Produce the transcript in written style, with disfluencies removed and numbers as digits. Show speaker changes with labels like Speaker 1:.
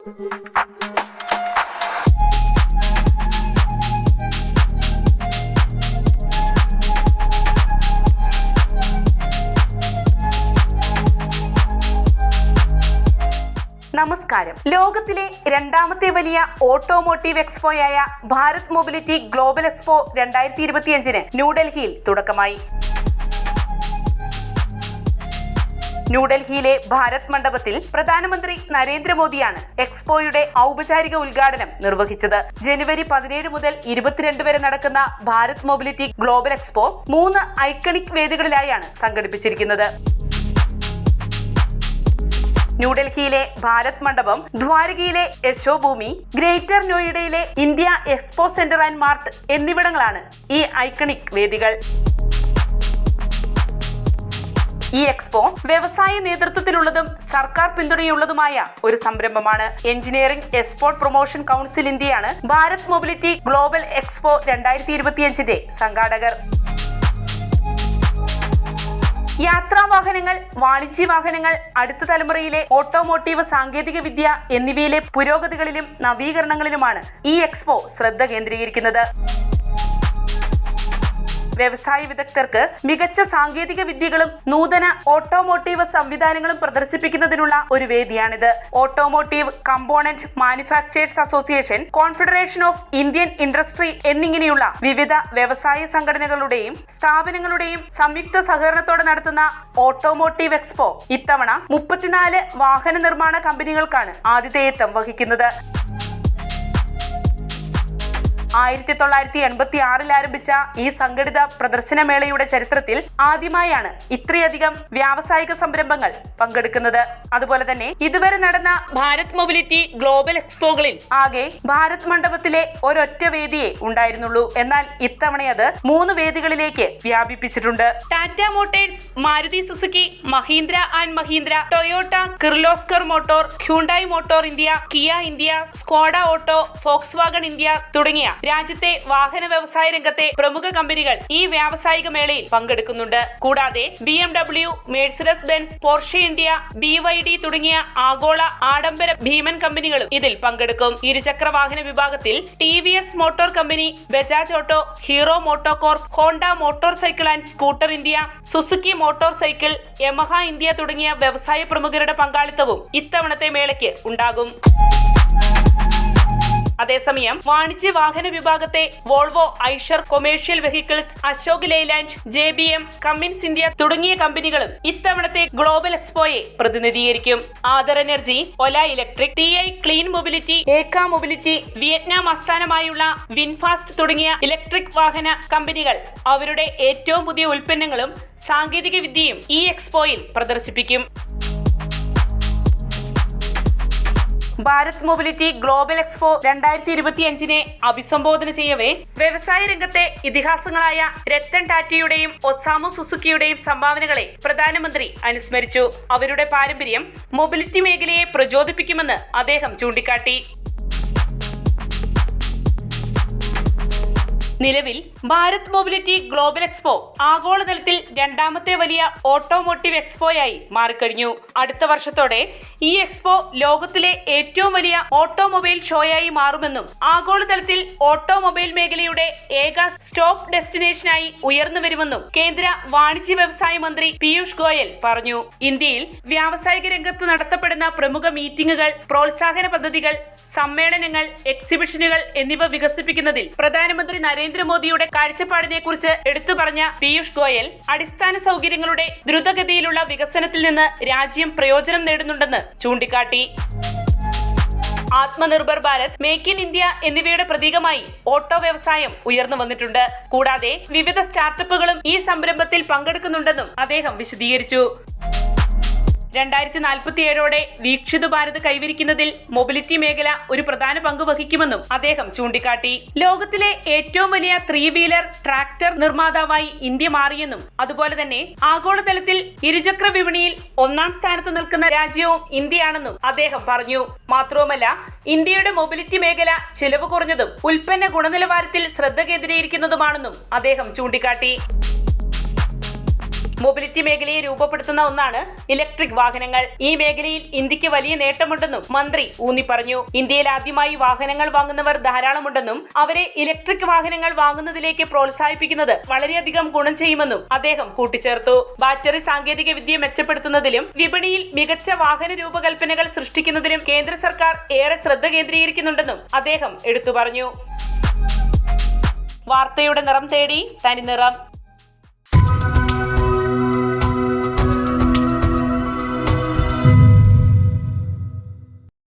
Speaker 1: നമസ്കാരം. ലോകത്തിലെ രണ്ടാമത്തെ വലിയ ഓട്ടോമോട്ടീവ് എക്സ്പോയായ ഭാരത് മൊബിലിറ്റി ഗ്ലോബൽ എക്സ്പോ 2025 ന്യൂഡൽഹിയിൽ തുടക്കമായി. ന്യൂഡൽഹിയിലെ ഭാരത് മണ്ഡപത്തിൽ പ്രധാനമന്ത്രി നരേന്ദ്രമോദിയാണ് എക്സ്പോയുടെ ഔപചാരിക ഉദ്ഘാടനം നിർവഹിച്ചത്. ജനുവരി 17 മുതൽ 22 വരെ നടക്കുന്ന Bharat mobility global expo 3 iconic വേദികളിലായാണ് സംഘടിപ്പിച്ചിരിക്കുന്നത്. ന്യൂഡൽഹിയിലെ ഭാരത് മണ്ഡപം, ദ്വാരകയിലെ യശോഭൂമി, ഗ്രേറ്റർ നോയിഡയിലെ India expo centre and mart എന്നിവിടങ്ങളാണ് ഈ ഐക്കണിക് വേദികൾ. ഈ എക്സ്പോ വ്യവസായ നേതൃത്വത്തിലുള്ളതും സർക്കാർ പിന്തുണയുള്ളതുമായ ഒരു സംരംഭമാണ്. എഞ്ചിനീയറിംഗ് എക്സ്പോർട്ട് പ്രൊമോഷൻ കൗൺസിൽ ഇന്ത്യയാണ് ഭാരത് മൊബിലിറ്റി ഗ്ലോബൽ എക്സ്പോ 2025 സംഘാടകർ. യാത്രാ വാഹനങ്ങൾ, വാണിജ്യ വാഹനങ്ങൾ, അടുത്ത തലമുറയിലെ ഓട്ടോമോട്ടീവ് സാങ്കേതിക വിദ്യ എന്നിവയിലെ പുരോഗതികളിലും നവീകരണങ്ങളിലുമാണ് ഈ എക്സ്പോ ശ്രദ്ധ കേന്ദ്രീകരിക്കുന്നത്. വ്യവസായ വിദഗ്ധർക്ക് മികച്ച സാങ്കേതിക വിദ്യകളും നൂതന ഓട്ടോമോട്ടീവ് സംവിധാനങ്ങളും പ്രദർശിപ്പിക്കുന്നതിനുള്ള ഒരു വേദിയാണിത്. Automotive component manufacturers association, confederation of Indian industry എന്നിങ്ങനെയുള്ള വിവിധ വ്യവസായ സംഘടനകളുടെയും സ്ഥാപനങ്ങളുടെയും സംയുക്ത സഹകരണത്തോടെ നടത്തുന്ന ഓട്ടോമോട്ടീവ് എക്സ്പോ ഇത്തവണ 34 വാഹന നിർമ്മാണ കമ്പനികൾക്കാണ് ആതിഥേയത്വം വഹിക്കുന്നത്. 1986 ആരംഭിച്ച ഈ സംഘടിത പ്രദർശനമേളയുടെ ചരിത്രത്തിൽ ആദ്യമായാണ് ഇത്രയധികം വ്യാവസായിക സംരംഭങ്ങൾ പങ്കെടുക്കുന്നത്. അതുപോലെ തന്നെ ഇതുവരെ നടന്ന ഭാരത് മൊബിലിറ്റി ഗ്ലോബൽ എക്സ്പോകളിൽ ആകെ ഭാരത് മണ്ഡപത്തിലെ ഒരൊറ്റ വേദിയെ ഉണ്ടായിരുന്നുള്ളൂ. എന്നാൽ ഇത്തവണ അത് 3 വേദികളിലേക്ക് വ്യാപിപ്പിച്ചിട്ടുണ്ട്. Tata motors, Maruti Suzuki, Mahindra and Mahindra, Toyota, Kirloskar motor, Hyundai motor India, Kia India, Skoda auto, Volkswagen India തുടങ്ങിയ രാജ്യത്തെ വാഹന വ്യവസായ രംഗത്തെ പ്രമുഖ കമ്പനികൾ ഈ വ്യാവസായിക മേളയിൽ പങ്കെടുക്കുന്നുണ്ട്. കൂടാതെ BMW, Mercedes Benz, Porsche India, BYD തുടങ്ങിയ ആഗോള ആഡംബര ഭീമൻ കമ്പനികളും ഇതിൽ പങ്കെടുക്കും. ഇരുചക്ര വാഹന വിഭാഗത്തിൽ TVS motor company, Bajaj auto, hero MotoCorp, Honda motor cycle and scooter India, Suzuki motor cycle, Yamaha India തുടങ്ങിയ വ്യവസായ പ്രമുഖരുടെ പങ്കാളിത്തവും ഇത്തവണത്തെ മേളയ്ക്ക് ഉണ്ടാകും. അതേസമയം വാണിജ്യ വാഹന വിഭാഗത്തെ Volvo, Eicher commercial vehicles, Ashok Leyland, JBM, Cummins India തുടങ്ങിയ കമ്പനികളും ഇത്തവണത്തെ ഗ്ലോബൽ എക്സ്പോയെ പ്രതിനിധീകരിക്കും. Ather Energy, Ola Electric, TI Clean Mobility, Eka Mobility, Vietnam ആസ്ഥാനമായുള്ള വിൻഫാസ്റ്റ് തുടങ്ങിയ ഇലക്ട്രിക് വാഹന കമ്പനികൾ അവരുടെ ഏറ്റവും പുതിയ ഉൽപ്പന്നങ്ങളും സാങ്കേതിക വിദ്യയും ഈ എക്സ്പോയിൽ പ്രദർശിപ്പിക്കും. ഭാരത് മൊബിലിറ്റി ഗ്ലോബൽ എക്സ്പോ 2025 അഭിസംബോധന ചെയ്യവേ വ്യവസായ രംഗത്തെ ഇതിഹാസങ്ങളായ രത്തൻ ടാറ്റയുടെയും ഒസാമു സുസുക്കിയുടെയും സംഭാവനകളെ പ്രധാനമന്ത്രി അനുസ്മരിച്ചു. അവരുടെ പാരമ്പര്യം മൊബിലിറ്റി മേഖലയെ പ്രചോദിപ്പിക്കുമെന്ന് അദ്ദേഹം ചൂണ്ടിക്കാട്ടി. നിലവിൽ ഭാരത് മൊബിലിറ്റി ഗ്ലോബൽ എക്സ്പോ ആഗോളതലത്തിൽ രണ്ടാമത്തെ വലിയ ഓട്ടോമോട്ടീവ് എക്സ്പോയായി മാറിക്കഴിഞ്ഞു. അടുത്ത വർഷത്തോടെ ഈ എക്സ്പോ ലോകത്തിലെ ഏറ്റവും വലിയ ഓട്ടോമൊബൈൽ ഷോയായി മാറുമെന്നും ആഗോളതലത്തിൽ ഓട്ടോമൊബൈൽ മേഖലയുടെ ഏക സ്റ്റോപ്പ് ഡെസ്റ്റിനേഷനായി ഉയർന്നു വരുമെന്നും കേന്ദ്ര വാണിജ്യ വ്യവസായ മന്ത്രി പീയൂഷ് ഗോയൽ പറഞ്ഞു. ഇന്ത്യയിൽ വ്യാവസായിക രംഗത്ത് നടത്തപ്പെടുന്ന പ്രമുഖ മീറ്റിംഗുകൾ, പ്രോത്സാഹന പദ്ധതികൾ, സമ്മേളനങ്ങൾ, എക്സിബിഷനുകൾ എന്നിവ വികസിപ്പിക്കുന്നതിൽ പ്രധാനമന്ത്രി നരേന്ദ്രമോദിയുടെ കാഴ്ചപ്പാടിനെ കുറിച്ച് എടുത്തു പറഞ്ഞ പീയൂഷ് ഗോയൽ, അടിസ്ഥാന സൗകര്യങ്ങളുടെ ദ്രുതഗതിയിലുള്ള വികസനത്തിൽ നിന്ന് രാജ്യം പ്രയോജനം നേടുന്നുണ്ടെന്ന് ചൂണ്ടിക്കാട്ടി. Atmanirbhar Bharat, make in India എന്നിവയുടെ പ്രതീകമായി ഓട്ടോ വ്യവസായം ഉയർന്നു വന്നിട്ടുണ്ട്. കൂടാതെ വിവിധ സ്റ്റാർട്ടപ്പുകളും ഈ സംരംഭത്തിൽ പങ്കെടുക്കുന്നുണ്ടെന്നും അദ്ദേഹം വിശദീകരിച്ചു. 2047 വീക്ഷിത ഭാരത് കൈവരിക്കുന്നതിൽ മൊബിലിറ്റി മേഖല ഒരു പ്രധാന പങ്ക് വഹിക്കുമെന്നും അദ്ദേഹം ചൂണ്ടിക്കാട്ടി. ലോകത്തിലെ ഏറ്റവും വലിയ 3 വീലർ ട്രാക്ടർ നിർമ്മാതാവായി ഇന്ത്യ മാറിയെന്നും അതുപോലെ തന്നെ ആഗോളതലത്തിൽ ഇരുചക്ര വിപണിയിൽ 1ാം സ്ഥാനത്ത് നിൽക്കുന്ന രാജ്യവും ഇന്ത്യയാണെന്നും അദ്ദേഹം പറഞ്ഞു. മാത്രവുമല്ല, ഇന്ത്യയുടെ മൊബിലിറ്റി മേഖല ചെലവ് കുറഞ്ഞതും ഉൽപ്പന്ന ഗുണനിലവാരത്തിൽ ശ്രദ്ധ കേന്ദ്രീകരിക്കുന്നതുമാണെന്നും അദ്ദേഹം ചൂണ്ടിക്കാട്ടി. മൊബിലിറ്റി മേഖലയെ രൂപപ്പെടുത്തുന്ന ഒന്നാണ് ഇലക്ട്രിക് വാഹനങ്ങൾ. ഈ മേഖലയിൽ ഇന്ത്യക്ക് വലിയ നേട്ടമുണ്ടെന്നും മന്ത്രി ഊന്നി പറഞ്ഞു. ഇന്ത്യയിൽ ആദ്യമായി വാഹനങ്ങൾ വാങ്ങുന്നവർ ധാരാളമുണ്ടെന്നും അവരെ ഇലക്ട്രിക് വാഹനങ്ങൾ വാങ്ങുന്നതിലേക്ക് പ്രോത്സാഹിപ്പിക്കുന്നത് വളരെയധികം ഗുണം ചെയ്യുമെന്നും അദ്ദേഹം കൂട്ടിച്ചേർത്തു. ബാറ്ററി സാങ്കേതിക വിദ്യ മെച്ചപ്പെടുത്തുന്നതിലും വിപണിയിൽ മികച്ച വാഹന രൂപകൽപ്പനകൾ സൃഷ്ടിക്കുന്നതിലും കേന്ദ്ര സർക്കാർ ഏറെ ശ്രദ്ധ കേന്ദ്രീകരിക്കുന്നുണ്ടെന്നും അദ്ദേഹം എടുത്തു പറഞ്ഞു. വാർത്തയുടെ നിറം തേടി തനി നിറം.